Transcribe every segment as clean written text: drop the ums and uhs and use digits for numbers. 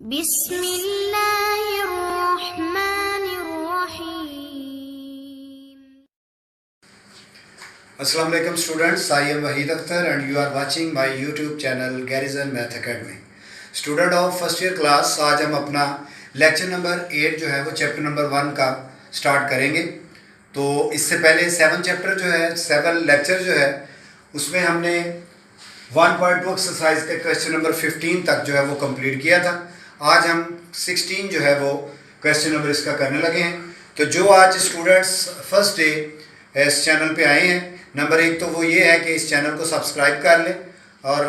बिस्मिल्लाहिर्रहमानिर्रहीम। अस्सलाम वालेकुम students, I am Waheed Akhtar and you are watching my YouTube channel Garrison Math Academy. Student of first year class, आज हम अपना लेक्चर नंबर 8 जो है वो चैप्टर नंबर 1 का स्टार्ट करेंगे। तो इससे पहले 7 चैप्टर जो है 7 लेक्चर जो है उसमें हमने 1.2 एक्सरसाइज के क्वेश्चन नंबर 15 तक जो है वो कंप्लीट किया था। आज हम 16 जो है वो क्वेश्चन नंबर इसका करने लगे हैं। तो जो आज स्टूडेंट्स फर्स्ट डे इस चैनल पे आए हैं, नंबर 1 तो वो ये है कि इस चैनल को सब्सक्राइब कर लें और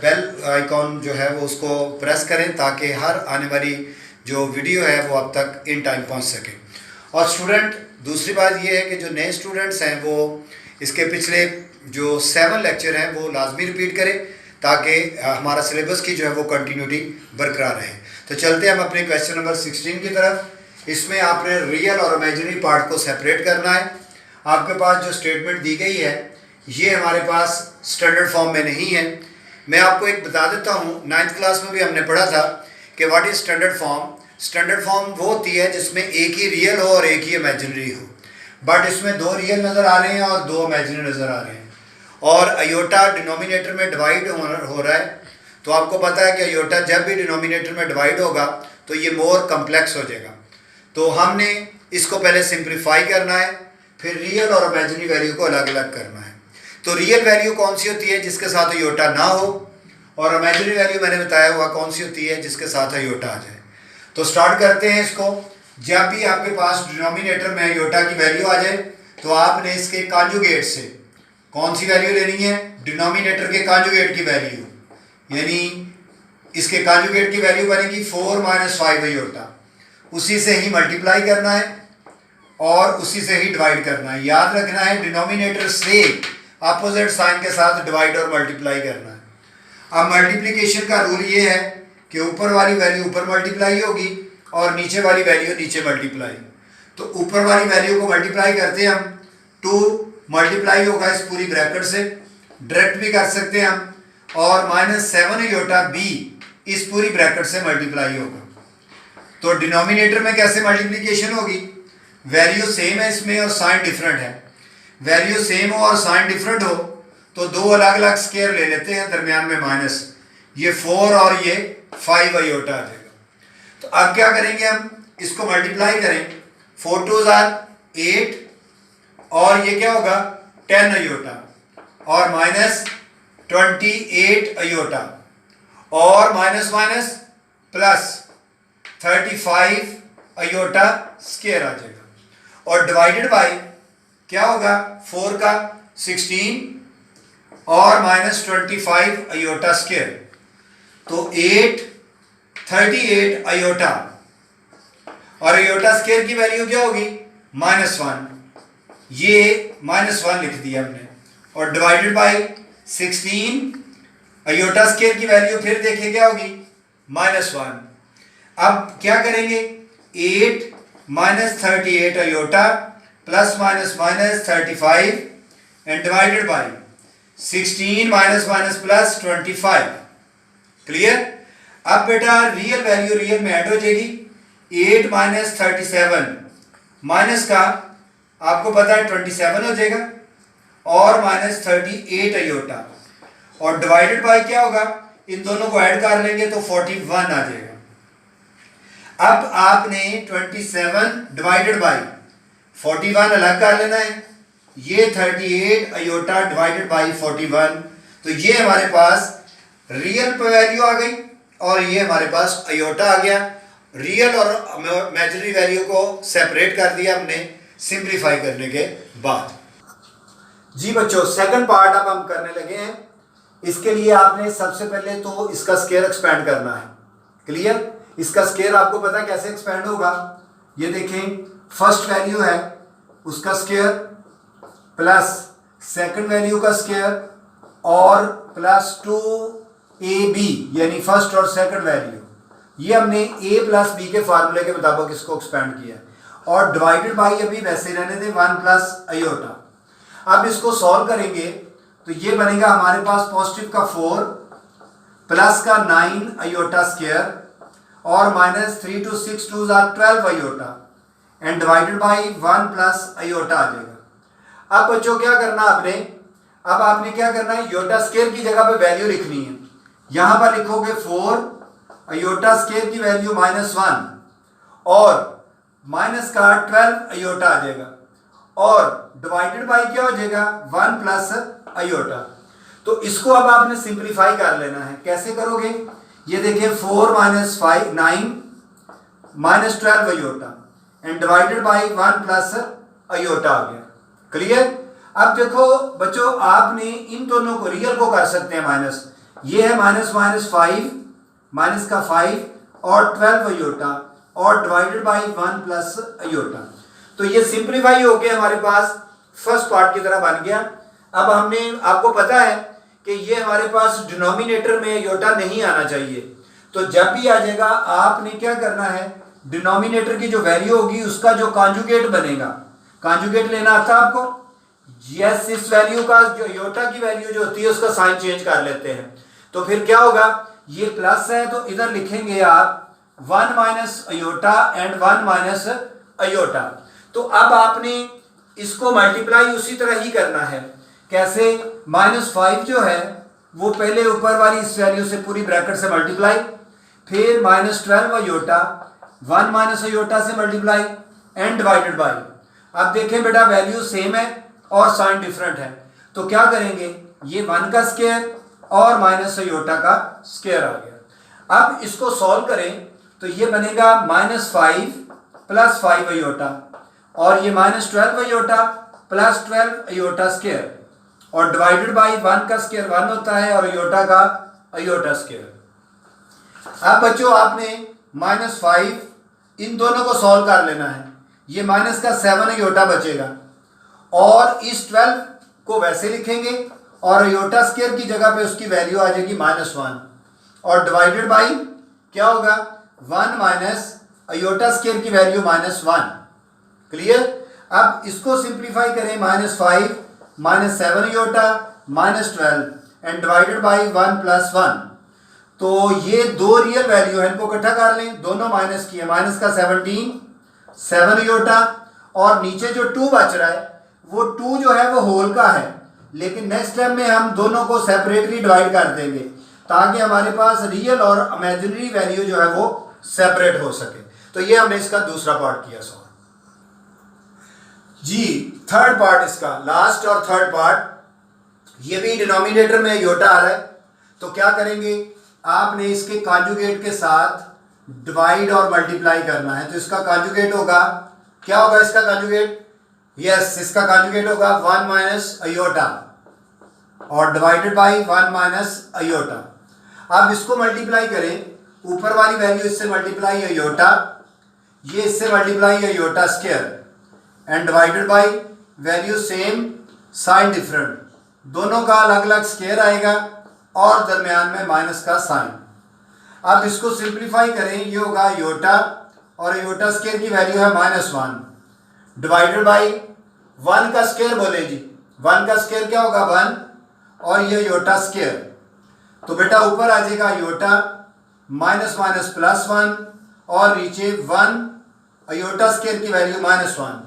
बेल आइकॉन जो है वो उसको प्रेस करें ताकि हर आने वाली जो वीडियो है वो अब तक इन टाइम पहुंच सके। और स्टूडेंट दूसरी बात ये है कि जो नए स्टूडेंट्स हैं वो इसके पिछले जो 7 लेक्चर हैं वो लाजमी रिपीट करें ताकि हमारा सिलेबस की जो है वो कंटिन्यूटी बरकरार रहे। तो चलते हैं हम अपने क्वेश्चन नंबर 16 की तरफ। इसमें आपने रियल और इमेजिनरी पार्ट को सेपरेट करना है। आपके पास जो स्टेटमेंट दी गई है ये हमारे पास स्टैंडर्ड फॉर्म में नहीं है। मैं आपको एक बता देता हूँ, 9th क्लास में भी हमने पढ़ा था कि what is standard form. Standard form वो होती है जिसमें एक ही रियल हो और एक ही इमेजिनरी हो, बट इसमें 2 रियल नज़र आ रहे हैं और 2 इमेजिनरी नज़र आ रहे हैं और अयोटा डिनोमिनेटर में डिवाइड हो रहा है। तो आपको पता है कि अयोटा जब भी डिनोमिनेटर में डिवाइड होगा तो ये मोर कम्प्लेक्स हो जाएगा। तो हमने इसको पहले सिंप्लीफाई करना है, फिर रियल और इमेजिनरी वैल्यू को अलग अलग करना है। तो रियल वैल्यू कौन सी होती है जिसके साथ अयोटा ना हो, और इमेजिनरी वैल्यू मैंने बताया हुआ कौन सी होती है जिसके साथ अयोटा आ जाए। तो स्टार्ट करते हैं इसको। जब भी आपके पास डिनोमिनेटर में अयोटा की वैल्यू आ जाए तो आपने इसके कॉन्जुगेट से कौन सी वैल्यू लेनी है, डिनोमिनेटर के कॉन्जुगेट की वैल्यू, यानी इसके कॉन्जुगेट की वैल्यू बनेगी 4 - 5 अयोटा। उसी से ही मल्टीप्लाई करना है और उसी से ही डिवाइड करना है। याद रखना है डिनोमिनेटर से अपोजिट साइन के साथ डिवाइड और मल्टीप्लाई करना है। अब मल्टीप्लिकेशन का रूल ये है कि ऊपर वाली वैल्यू ऊपर मल्टीप्लाई होगी और नीचे वाली वैल्यू नीचे मल्टीप्लाई। तो ऊपर वाली वैल्यू को मल्टीप्लाई करते हैं हम, 2 मल्टीप्लाई होगा इस पूरी ब्रैकेट से, डायरेक्ट भी कर सकते हैं हम, और -7 अयोटा b इस पूरी ब्रैकेट से मल्टीप्लाई होगा। तो डिनोमिनेटर में कैसे मल्टीप्लिकेशन होगी, वैल्यू सेम है इसमें और साइन डिफरेंट है। वैल्यू सेम हो और साइन डिफरेंट हो तो 2 अलग अलग स्केयर ले लेते हैं, दरमियान में माइनस, ये 4 और ये 5 अयोटा आ जाएगा। तो अब क्या करेंगे, हम इसको मल्टीप्लाई करें, 4 2 8 और ये क्या होगा 10 अयोटा और -28 अयोटा और minus minus plus 35 iota square आ जाएगा। और डिवाइडेड बाय क्या होगा, 4 का 16 और -25 अयोटा स्केयर, तो 38 अयोटा, और अयोटा स्केयर की वैल्यू क्या होगी -1, ये -1 लिख दिया हमने, और डिवाइडेड बाय 16 अयोटा स्केयर की वैल्यू फिर देखिए क्या होगी -1। अब क्या करेंगे, 8 - 38 iota plus minus 35 and divided by 16 minus plus 25। Clear. अब बेटा रियल वैल्यू रियल में ऐड हो जाएगी, 8 - 37 माइनस का आपको पता है 27 हो जाएगा और -38 अयोटा, और डिवाइडेड बाय क्या होगा, इन दोनों को ऐड कर लेंगे तो 41 आ जाएगा। अब आपने 27 डिवाइडेड बाय 41 अलग कर लेना है, ये 38 अयोटा डिवाइडेड बाय 41, तो ये हमारे पास रियल पे वैल्यू आ गई और ये हमारे पास अयोटा आ गया। रियल और इमेजिनरी वैल्यू को सेपरेट कर दिया हमने सिंप्लीफाई करने के बाद। जी बच्चों, सेकंड पार्ट अब हम करने लगे हैं। इसके लिए आपने सबसे पहले तो इसका स्केयर एक्सपेंड करना है। क्लियर। इसका स्केयर आपको पता है कैसे एक्सपेंड होगा, ये देखें, फर्स्ट वैल्यू है उसका स्केयर प्लस सेकंड वैल्यू का स्केयर और प्लस 2ab यानी फर्स्ट और सेकंड वैल्यू, ये हमने a प्लस b के फार्मूले के मुताबिक इसको एक्सपेंड किया, और डिवाइडेड बाई अभी वैसे रहने दें 1 प्लस अयोटा। अब इसको सॉल्व करेंगे तो ये बनेगा हमारे पास पॉजिटिव का 4 प्लस का 9 अयोटा स्क्वायर और minus 3 to 6 2s are 12 iota and divided by 1 plus iota आ जाएगा। अब बच्चों क्या करना आपने, अब आपने क्या करना है, आयोटा स्क्वायर की जगह पे वैल्यू लिखनी है। यहां पर लिखोगे 4 आयोटा स्क्वायर की वैल्यू -1 और माइनस का 12 आयोटा आ जाएगा और डिवाइडेड बाई क्या हो जाएगा 1 प्लस आयोटा। तो इसको अब आपने सिंप्लीफाई कर लेना है। कैसे करोगे, ये देखिए 4 - 5 9 -12 iota and divided by 1 plus iota आ गया। क्लियर। अब देखो बच्चों, आपने इन दोनों को रियल को कर सकते हैं माइनस, ये है -5 माइनस का 5 और 12 आयोटा और डिवाइडेड बाई 1 प्लस आयोटा। तो ये सिंप्लीफाई हो गया, हमारे पास फर्स्ट पार्ट की तरह बन गया। अब हमने, आपको पता है कि ये हमारे पास डिनोमिनेटर में आयोटा नहीं आना चाहिए, तो जब भी आ जाएगा आपने क्या करना है, डिनोमिनेटर की जो वैल्यू होगी उसका जो कॉन्जुगेट बनेगा, कॉन्जुगेट लेना आता है आपको। यस, इस वैल्यू का जो आयोटा की वैल्यू जो होती है उसका साइन चेंज कर लेते हैं। तो फिर क्या होगा, ये प्लस है तो इधर लिखेंगे आप 1 minus iota and 1 minus iota. तो अब आपने इसको मल्टीप्लाई उसी तरह ही करना है। कैसे, -5 जो है वो पहले ऊपर वाली इस वैल्यू से पूरी ब्रैकेट से मल्टीप्लाई, फिर -12 आयोटा 1 माइनस आयोटा से मल्टीप्लाई एंड डिवाइडेड बाई। अब देखें बेटा, वैल्यू सेम है और साइन डिफरेंट है, तो क्या करेंगे, ये 1 का स्क्वायर और माइनस आयोटा का स्क्वायर आ गया। अब इसको सॉल्व करें तो ये बनेगा -5 प्लस 5 आयोटा और ये -12 आयोटा प्लस 12 आयोटा स्क्वायर और डिवाइडेड बाई 1 का स्क्वायर 1 होता है और आयोटा का आयोटा स्क्वायर। अब बच्चों आपने -5 इन दोनों को सॉल्व कर लेना है। ये माइनस का 7 आयोटा बचेगा और इस 12 को वैसे लिखेंगे और आयोटा स्क्वायर की जगह पे उसकी वैल्यू आ जाएगी -1 और डिवाइडेड बाई क्या होगा 1 माइनस आयोटा स्क्वायर की वैल्यू -1। क्लियर। अब इसको सिंप्लीफाई करें, -5 -7 iota -12 and divided by 1 plus 1। तो ये दो रियल वैल्यू है, इनको इकट्ठा कर लें, दोनों माइनस की है, माइनस का 17 7 आयोटा और नीचे जो 2 बच रहा है वो 2 जो है वो होल का है, लेकिन नेक्स्ट टाइम में हम दोनों को सेपरेटली डिवाइड कर देंगे ताकि हमारे पास रियल और इमेजिनरी वैल्यू जो है वो सेपरेट हो सके। तो ये हमने इसका दूसरा पार्ट किया सॉल्व। जी थर्ड पार्ट, इसका लास्ट और थर्ड पार्ट, ये भी डिनोमिनेटर में आयोटा आ रहा है, तो क्या करेंगे, आपने इसके कॉन्जुगेट के साथ डिवाइड और मल्टीप्लाई करना है। तो इसका कॉन्जुगेट होगा, क्या होगा इसका कॉन्जुगेट, यस इसका कॉन्जुगेट होगा 1 माइनस आयोटा और डिवाइडेड बाई 1 माइनस आयोटा। अब इसको मल्टीप्लाई करें, ऊपर वाली वैल्यू इससे मल्टीप्लाई आयोटा, ये इससे multiply iota square and divided by value same sign different, दोनों का अलग अलग स्क्वायर आएगा और दरमियान में माइनस का साइन। अब इसको सिंप्लीफाई करें, ये होगा आयोटा और आयोटा स्क्वायर की वैल्यू है -1 डिवाइडेड बाई 1 का स्क्वायर बोले जी, 1 का स्क्वायर क्या होगा 1 और ये आयोटा स्क्वायर। तो बेटा ऊपर आ जाएगा आयोटा माइनस माइनस प्लस 1 और नीचे 1 आयोटा स्क्वायर की वैल्यू -1।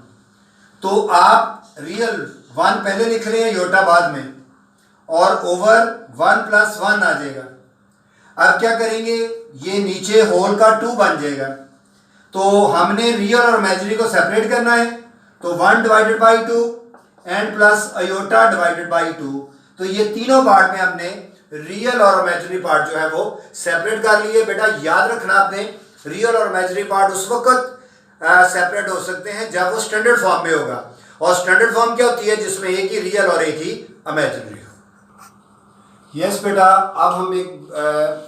तो आप रियल 1 पहले लिख रहे हैं, आयोटा बाद में, और ओवर 1 प्लस 1 आ जाएगा। अब क्या करेंगे, ये नीचे होल का 2 बन जाएगा, तो हमने रियल और इमेजिनरी को सेपरेट करना है, तो 1 divided by 2 and plus iota divided by 2। तो ये तीनों पार्ट में हमने रियल और इमेजिनरी पार्ट जो है वो सेपरेट कर लिए। बेटा याद रखना आपने, रियल और इमेजिनरी पार्ट उस वक्त सेपरेट हो सकते हैं जब वो स्टैंडर्ड फॉर्म में होगा, और स्टैंडर्ड फॉर्म क्या होती है, जिसमें एक ही रियल और एक ही इमेजिनरी हो। यस बेटा, अब हम एक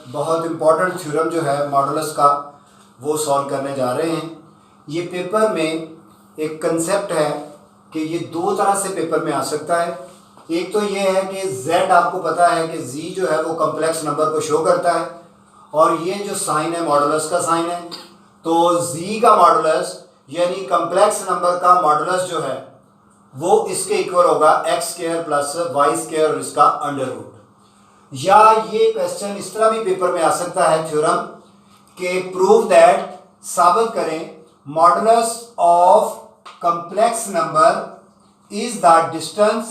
बहुत इंपॉर्टेंट थ्योरम जो है मॉडुलस का वो सॉल्व करने जा रहे हैं। ये पेपर में एक कंसेप्ट है कि ये दो तरह से पेपर में आ सकता है। एक तो ये है कि z आपको पता है कि z जो है वो कम्प्लेक्स नंबर को शो करता है, और ये जो साइन है मॉडुलस का साइन है, तो z का मॉडुलस यानी कम्प्लेक्स नंबर का मॉडुलस जो है वो इसके इक्वल होगा x square plus y square और इसका अंडर रूट। या ये क्वेश्चन इस तरह भी पेपर में आ सकता है थ्योरम कि प्रूव दैट, साबित करें, modulus of complex number is the distance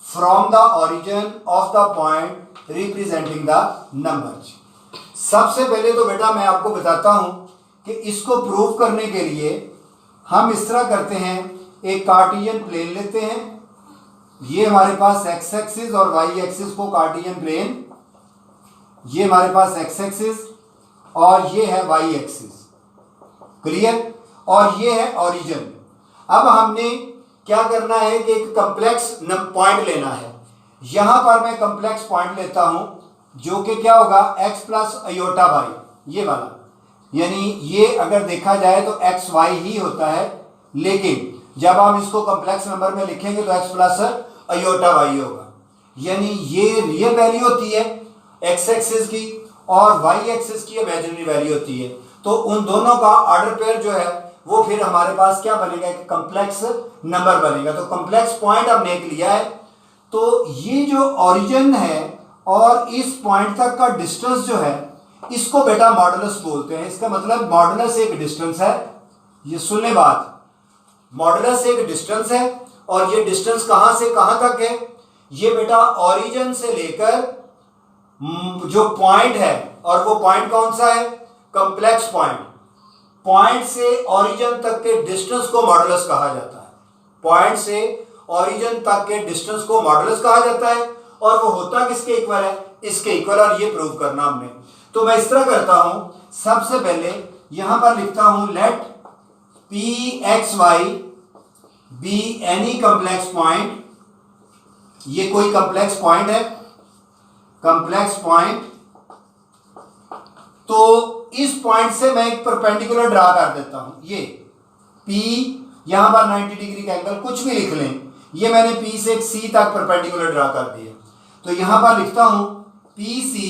from the origin of the point representing the numbers। सबसे पहले तो बेटा मैं आपको बताता हूं कि इसको प्रूव करने के लिए हम इस तरह करते हैं, एक कार्टेशियन प्लेन लेते हैं, ये हमारे पास एक्स एक्सिस और वाई एक्सिस को कार्टेशियन प्लेन, ये हमारे पास एक्स एक्सिस और ये है वाई एक्सिस, क्लियर, और ये है ओरिजिन। अब हमने क्या करना है कि एक कॉम्प्लेक्स पॉइंट लेना है। यहां पर मैं कॉम्प्लेक्स पॉइंट लेता हूं जो कि क्या होगा, x प्लस अयोटा वाई, ये वाला, यानी ये अगर देखा जाए तो एक्स वाई ही होता है, लेकिन जब हम इसको कॉम्प्लेक्स नंबर में लिखेंगे तो x प्लस अयोटा वाई होगा, यानी ये रियल वैल्यू होती है x एक्सिस की और y एक्सिस की इमेजिनरी वैल्यू होती है। तो उन दोनों का ऑर्डर पेयर जो है वो फिर हमारे पास क्या बनेगा, एक कॉम्प्लेक्स नंबर बनेगा। तो कॉम्प्लेक्स पॉइंट हमने एक लिया है, तो ये जो ओरिजिन है और इस पॉइंट तक का डिस्टेंस जो है इसको बेटा मॉडुलस बोलते हैं। इसका मतलब मॉडुलस एक डिस्टेंस है, ये सुन ले बात, मॉडुलस एक डिस्टेंस है और ये डिस्टेंस कहां से कहां तक है, ये बेटा ओरिजिन से लेकर जो पॉइंट है, और वो पॉइंट कौन सा है, कॉम्प्लेक्स पॉइंट, पॉइंट से ओरिजिन तक के डिस्टेंस को मॉडुलस कहा जाता है। पॉइंट से ओरिजिन तक के डिस्टेंस को मॉडुलस कहा जाता है, और वो होता किसके इक्वल है, इसके इक्वल, और ये प्रूव करना हमने। तो मैं इस तरह करता हूं, सबसे पहले यहां पर लिखता हूं let p x y be any complex point, ये कोई कॉम्प्लेक्स पॉइंट है, कॉम्प्लेक्स पॉइंट, तो इस पॉइंट से मैं एक परपेंडिकुलर ड्रा कर देता हूं, ये P, यहां पर 90 डिग्री का एंगल कुछ भी लिख लें, ये मैंने P से एक C तक परपेंडिकुलर ड्रा कर दिया। तो यहां पर लिखता हूं PC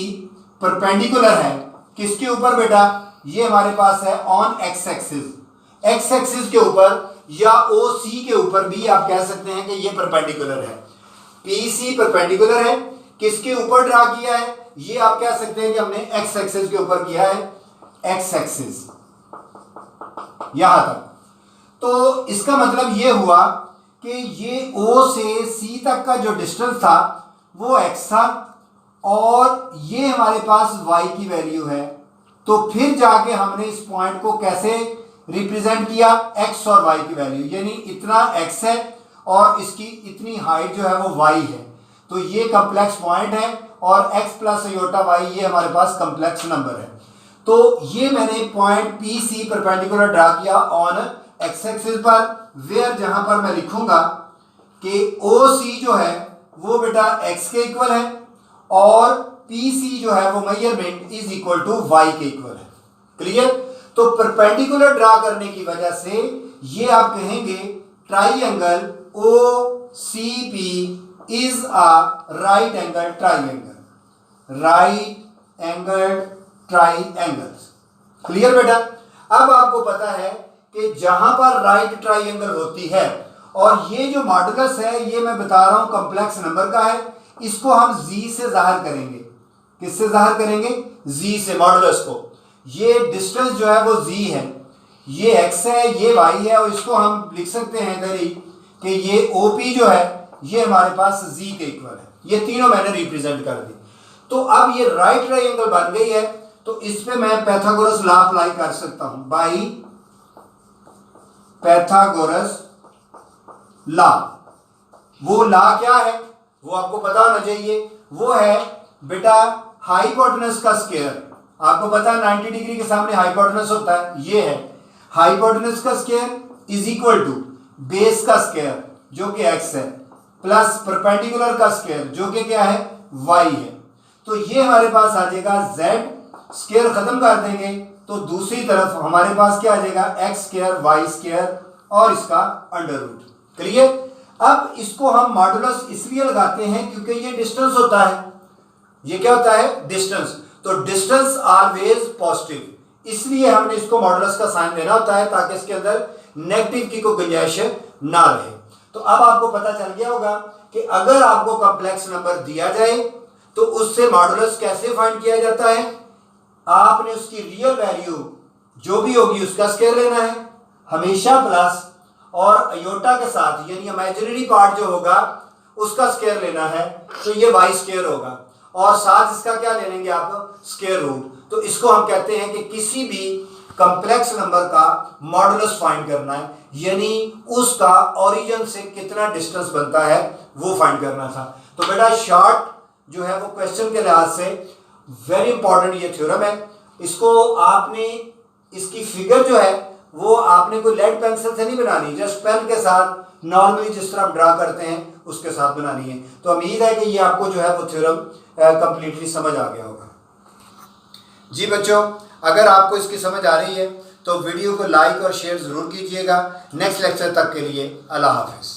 परपेंडिकुलर है किसके ऊपर बेटा, ये हमारे पास है on x axis, x axis के ऊपर या OC के ऊपर भी आप कह सकते हैं कि ये परपेंडिकुलर है। PC परपेंडिकुलर है, किसके ऊपर ड्रा किया है, ये आप कह सकते हैं कि हमने एक्स एक्सिस के ऊपर किया है, एक्स एक्सिस यहां तक। तो इसका मतलब ये हुआ कि ये O से C तक का जो डिस्टेंस था वो x था, और ये हमारे पास y की वैल्यू है। तो फिर जाके हमने इस पॉइंट को कैसे रिप्रेजेंट किया, x और y की वैल्यू, यानी इतना x है और इसकी इतनी हाइट जो है वो y है, तो ये कॉम्प्लेक्स पॉइंट है, और x प्लस अयोटा y ये हमारे पास कॉम्प्लेक्स नंबर है। तो ये मैंने पॉइंट PC परपेंडिकुलर ड्रा किया ऑन x एक्सिस पर, वेयर जहां पर मैं लिखूंगा कि OC जो है वो बेटा x के इक्वल है और PC जो है वो measurement is equal to y के इक्वल है, क्लियर। तो परपेंडिकुलर ड्रा करने की वजह से ये आप कहेंगे triangle OCP is a right angle triangle, right angle triangles, clear बेटा। अब आपको पता है कि जहां पर राइट ट्राइएंगल होती है, और ये जो मॉडुलस है ये मैं बता रहा हूं कॉम्प्लेक्स नंबर का है, इसको हम z से जाहिर करेंगे, किससे जाहिर करेंगे, z से, मॉडुलस को। ये डिस्टेंस जो है वो z है, ये x है, ये y है, और इसको हम लिख सकते हैं इधर ही कि ये OP जो है ये हमारे पास z के इक्वल है। ये तीनों मैंने रिप्रेजेंट कर दी। तो अब ये राइट ट्राइएंगल बन गई है, तो इस पे मैं पैथागोरस लॉ अप्लाई कर सकता हूं, बाई पैथागोरस लॉ। वो लॉ क्या है वो आपको पता होना चाहिए, वो है बेटा हाइपोटेनस का स्क्वायर। आपको पता है 90 डिग्री के सामने हाइपोटेनस होता है, ये है हाइपोटेनस का square is equal to base का स्क्वायर जो कि x है, प्लस परपेंडिकुलर का स्क्वायर जो कि क्या है, y है। तो ये हमारे पास आ जाएगा z, स्क्वायर खत्म कर देंगे तो दूसरी तरफ हमारे पास क्या आ जाएगा, x स्क्वायर y स्क्वायर और इसका अंडर रूट, क्लियर। अब इसको हम मॉडुलस इसलिए लगाते हैं क्योंकि ये डिस्टेंस होता है, ये क्या होता है, डिस्टेंस। तो डिस्टेंस ऑलवेज पॉजिटिव, इसलिए हमने इसको मॉडुलस का साइन देना होता है ताकि इसके अंदर नेगेटिव की कोई गुंजाइश ना रहे। तो अब आपको पता चल गया होगा कि अगर आपको कॉम्प्लेक्स नंबर दिया जाए तो उससे मॉडुलस कैसे फाइंड किया जाता है, आपने उसकी रियल वैल्यू जो भी होगी उसका स्क्वायर लेना है हमेशा, प्लस और अयोटा के साथ यानी इमेजिनरी पार्ट जो होगा उसका स्क्वायर लेना है, तो ये वाई स्क्वायर होगा, और साथ इसका क्या ले लेंगे आप, स्क्वायर रूट। तो इसको हम कहते हैं कि किसी भी कॉम्प्लेक्स नंबर का मॉडुलस फाइंड करना है, यानी उसका ओरिजिन से कितना डिस्टेंस बनता है वो फाइंड करना था। तो बेटा शॉर्ट जो है वो क्वेश्चन के लिहाज से वेरी इंपॉर्टेंट ये थ्योरम है। इसको आपने, इसकी फिगर जो है वो आपने कोई लेड पेंसिल से नहीं बनानी, जस्ट पेन के साथ नॉर्मली जिस तरह हम ड्रा करते हैं उसके साथ बनानी है। तो उम्मीद है कि ये आपको जो है वो थ्योरम कंप्लीटली समझ आ गया होगा। जी बच्चों, अगर आपको इसकी समझ आ रही है तो वीडियो को लाइक और शेयर ज़रूर कीजिएगा। नेक्स्ट लेक्चर तक के लिए अल्लाह हाफिज़।